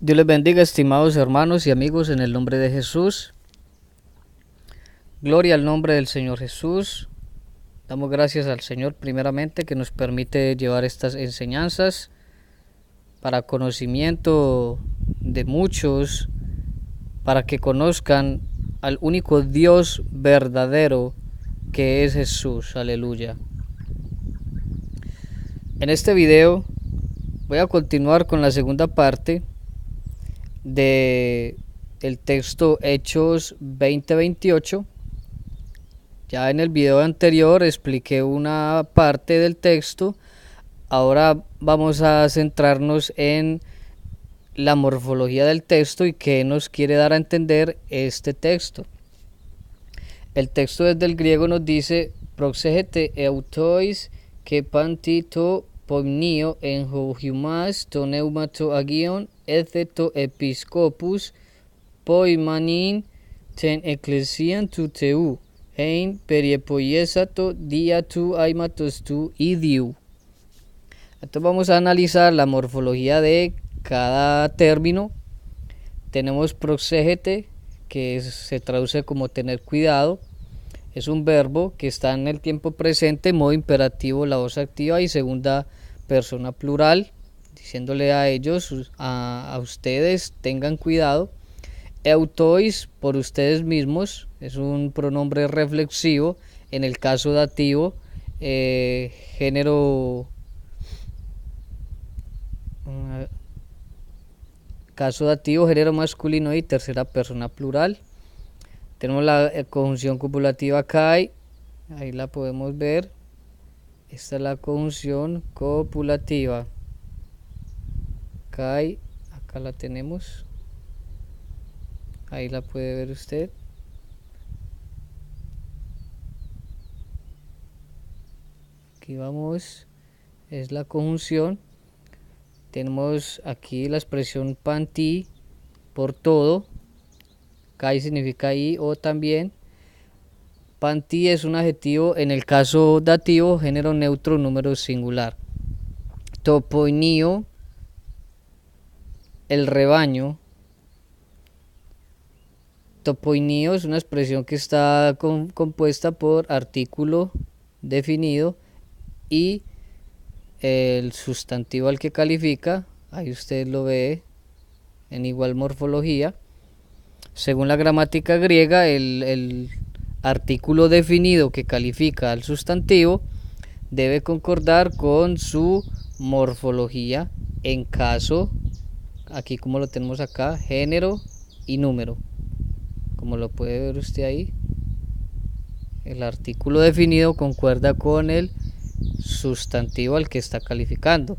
Dios les bendiga, estimados hermanos y amigos, en el nombre de Jesús. Gloria al nombre del Señor Jesús. Damos gracias al Señor primeramente que nos permite llevar estas enseñanzas para conocimiento de muchos, para que conozcan al único Dios verdadero que es Jesús. Aleluya. En este video voy a continuar con la segunda parte de el texto Hechos 20:28. Ya en el video anterior expliqué una parte del texto. Ahora vamos a centrarnos en la morfología del texto y qué nos quiere dar a entender este texto. El texto desde el griego nos dice proxégete autois que pantito pomnio en humas to neumato agion ethto episcopus poimanin ten ecclesian tuteu ein periepoiesato dia tu aimatos tu idiu. Entonces vamos a analizar la morfología de cada término. Tenemos proxégete, que se traduce como tener cuidado. Es un verbo que está en el tiempo presente, modo imperativo, la voz activa y segunda persona plural, diciéndole a ellos, a ustedes, tengan cuidado. Autois, por ustedes mismos, es un pronombre reflexivo. En el caso dativo, caso dativo, género masculino y tercera persona plural. Tenemos la conjunción copulativa kai, ahí la podemos ver. Esta es la conjunción copulativa kai, acá la tenemos. Ahí la puede ver usted. Aquí vamos, es la conjunción. Tenemos aquí la expresión panti, por todo. Kai significa y o también. Panti es un adjetivo en el caso dativo, género neutro, número singular. Topoinio, el rebaño. Topoinio es una expresión que está compuesta por artículo definido y el sustantivo al que califica. Ahí usted lo ve en igual morfología. Según la gramática griega, el artículo definido que califica al sustantivo debe concordar con su morfología en caso, aquí como lo tenemos acá, género y número. Como lo puede ver usted ahí, el artículo definido concuerda con el sustantivo al que está calificando.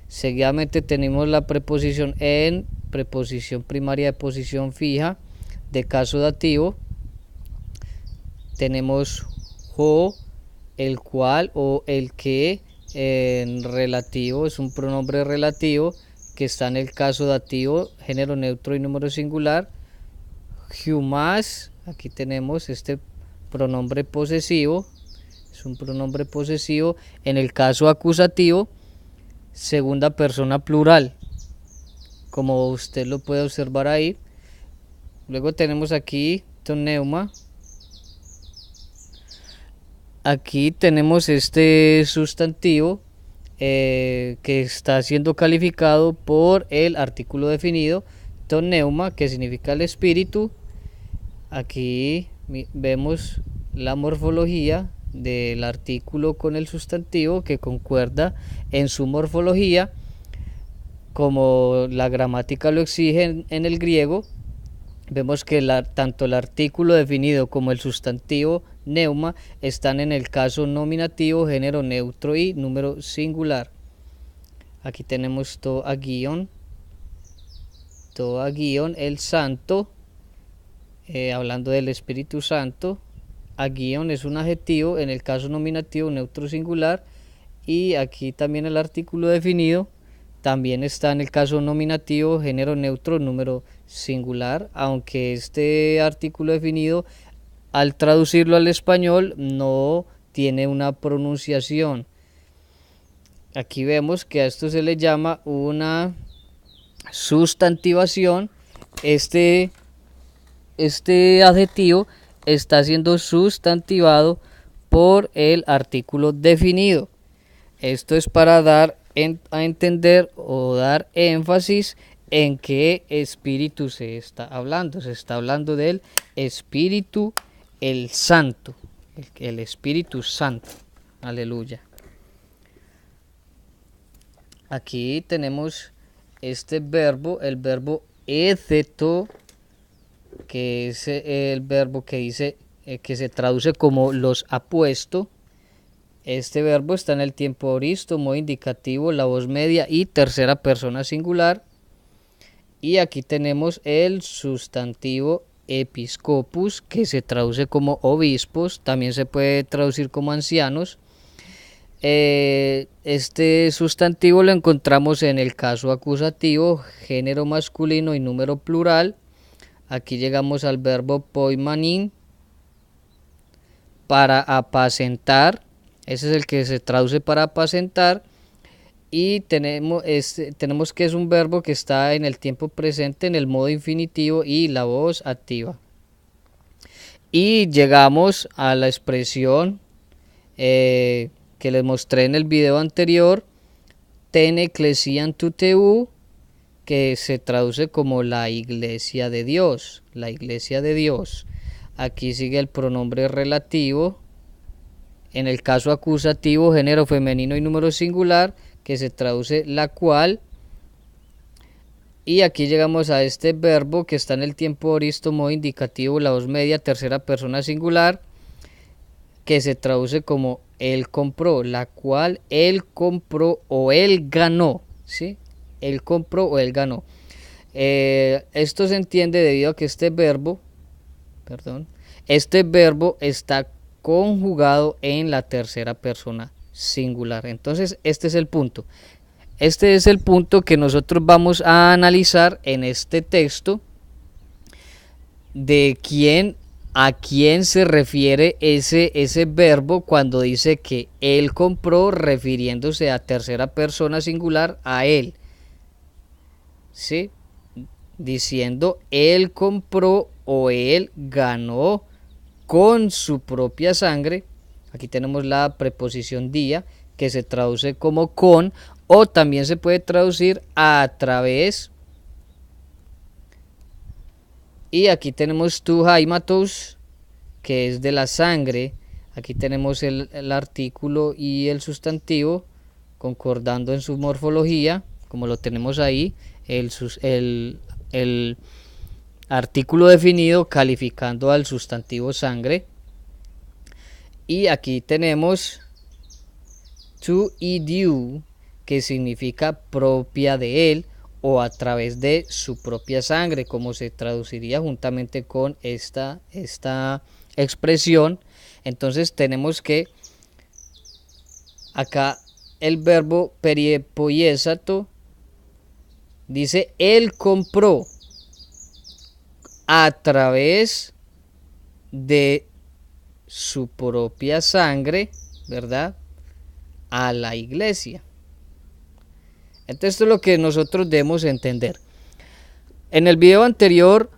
Seguidamente tenemos la preposición en, preposición primaria de posición fija, de caso dativo. Tenemos jo, el cual o el que, en relativo, es un pronombre relativo que está en el caso dativo, género neutro y número singular. Humas, aquí tenemos este pronombre posesivo, es un pronombre posesivo en el caso acusativo, segunda persona plural, como usted lo puede observar ahí. Luego tenemos aquí toneuma. Aquí tenemos este sustantivo que está siendo calificado por el artículo definido, toneuma, que significa el espíritu. Aquí vemos la morfología del artículo con el sustantivo que concuerda en su morfología como la gramática lo exige en el griego. Vemos que tanto el artículo definido como el sustantivo neuma están en el caso nominativo, género neutro y número singular. Aquí tenemos to agion, el santo, hablando del Espíritu Santo. Agion es un adjetivo en el caso nominativo, neutro singular, y aquí también el artículo definido también está en el caso nominativo, género neutro, número singular, aunque este artículo definido al traducirlo al español no tiene una pronunciación. Aquí vemos que a esto se le llama una sustantivación, este adjetivo está siendo sustantivado por el artículo definido. Esto es para dar a entender o dar énfasis en qué espíritu se está hablando. Se está hablando del Espíritu, el Santo, el Espíritu Santo. Aleluya. Aquí tenemos este verbo, el verbo éteto, que es el verbo que dice que se traduce como los ha puesto. Este verbo está en el tiempo aoristo, modo indicativo, la voz media y tercera persona singular. Y aquí tenemos el sustantivo episcopus, que se traduce como obispos, también se puede traducir como ancianos. Este sustantivo lo encontramos en el caso acusativo, género masculino y número plural. Aquí llegamos al verbo poimanin, para apacentar. Ese es el que se traduce para apacentar. Y tenemos que es un verbo que está en el tiempo presente, en el modo infinitivo y la voz activa. Y llegamos a la expresión que les mostré en el video anterior, ten ecclesiam tuteu, que se traduce como la iglesia de Dios, la iglesia de Dios. Aquí sigue el pronombre relativo, en el caso acusativo, género femenino y número singular, que se traduce la cual. Y aquí llegamos a este verbo que está en el tiempo aoristo, modo indicativo, la voz media, tercera persona singular, que se traduce como él compró, la cual él compró o él ganó, ¿sí? Él compró o él ganó. Esto se entiende debido a que este verbo está conjugado en la tercera persona singular. Entonces, este es el punto. Este es el punto que nosotros vamos a analizar en este texto, de a quién se refiere ese verbo cuando dice que él compró, refiriéndose a tercera persona singular, a él. ¿Sí? Diciendo él compró o él ganó con su propia sangre. Aquí tenemos la preposición día, que se traduce como con, o también se puede traducir a través. Y aquí tenemos tu haimatos, que es de la sangre. Aquí tenemos el artículo y el sustantivo concordando en su morfología, como lo tenemos ahí. El artículo definido calificando al sustantivo sangre. Y aquí tenemos to idiu, que significa propia de él o a través de su propia sangre, como se traduciría juntamente con esta expresión. Entonces tenemos que acá el verbo periepoiesato dice él compró a través de su propia sangre, ¿verdad?, a la iglesia. Entonces esto es lo que nosotros debemos entender. En el video anterior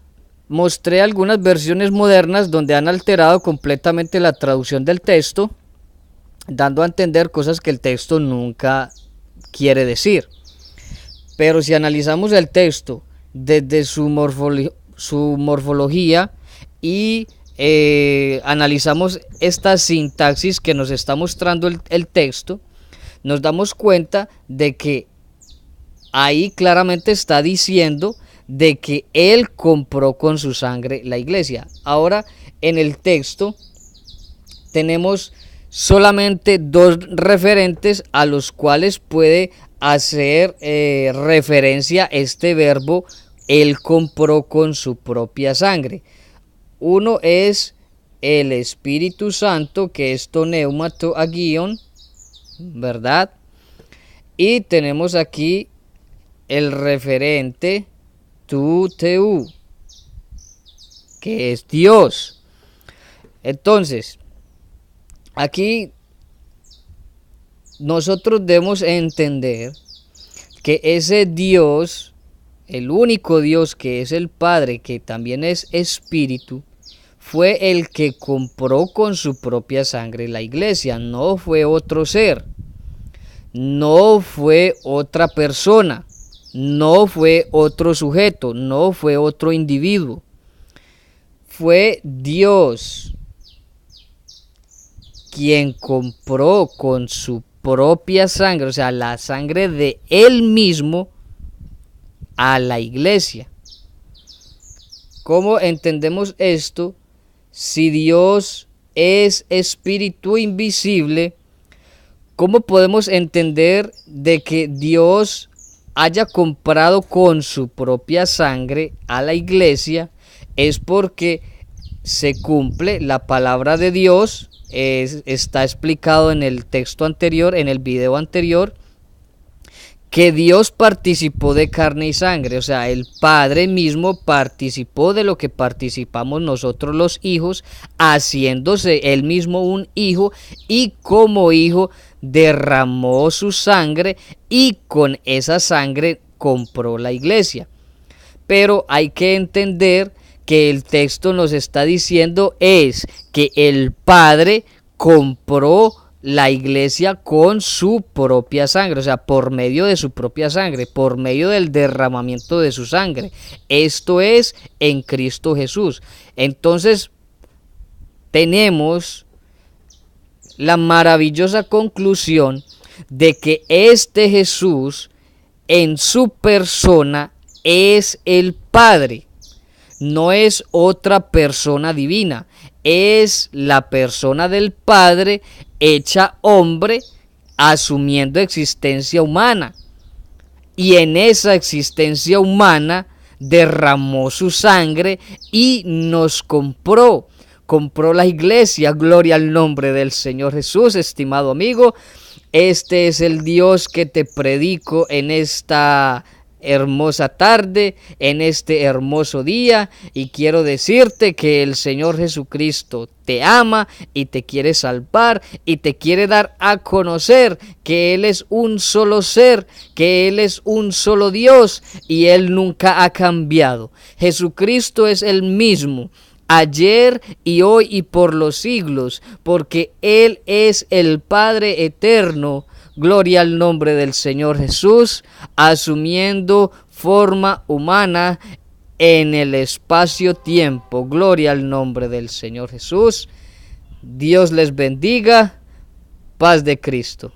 mostré algunas versiones modernas donde han alterado completamente la traducción del texto, dando a entender cosas que el texto nunca quiere decir. Pero si analizamos el texto desde su morfología y analizamos esta sintaxis que nos está mostrando el texto, nos damos cuenta de que ahí claramente está diciendo de que él compró con su sangre la iglesia. Ahora, en el texto tenemos solamente dos referentes a los cuales puede hacer referencia este verbo, él compró con su propia sangre. Uno es el Espíritu Santo, que es to neumato agion, ¿verdad? Y tenemos aquí el referente tu teu, que es Dios. Entonces, aquí nosotros debemos entender que ese Dios el único Dios que es el Padre, que también es Espíritu, fue el que compró con su propia sangre la iglesia, no fue otro ser, no fue otra persona, no fue otro sujeto, no fue otro individuo, fue Dios quien compró con su propia sangre, o sea, la sangre de Él mismo, a la iglesia. ¿Cómo entendemos esto? Si Dios es espíritu invisible, ¿cómo podemos entender de que Dios haya comprado con su propia sangre a la iglesia? Es porque se cumple la palabra de Dios, está explicado en el texto anterior, en el video anterior, que Dios participó de carne y sangre, o sea, el Padre mismo participó de lo que participamos nosotros los hijos, haciéndose él mismo un hijo, y como hijo derramó su sangre y con esa sangre compró la iglesia. Pero hay que entender que el texto nos está diciendo es que el Padre compró la iglesia con su propia sangre, o sea, por medio de su propia sangre, por medio del derramamiento de su sangre. Esto es en Cristo Jesús. Entonces, tenemos la maravillosa conclusión de que este Jesús en su persona es el Padre. No es otra persona divina, es la persona del Padre hecha hombre, asumiendo existencia humana. Y en esa existencia humana derramó su sangre y nos compró la iglesia. Gloria al nombre del Señor Jesús, estimado amigo. Este es el Dios que te predico en esta hermosa tarde, en este hermoso día, y quiero decirte que el Señor Jesucristo te ama y te quiere salvar y te quiere dar a conocer que Él es un solo ser, que Él es un solo Dios y Él nunca ha cambiado. Jesucristo es el mismo ayer y hoy y por los siglos, porque Él es el Padre eterno. Gloria al nombre del Señor Jesús, asumiendo forma humana en el espacio-tiempo. Gloria al nombre del Señor Jesús. Dios les bendiga. Paz de Cristo.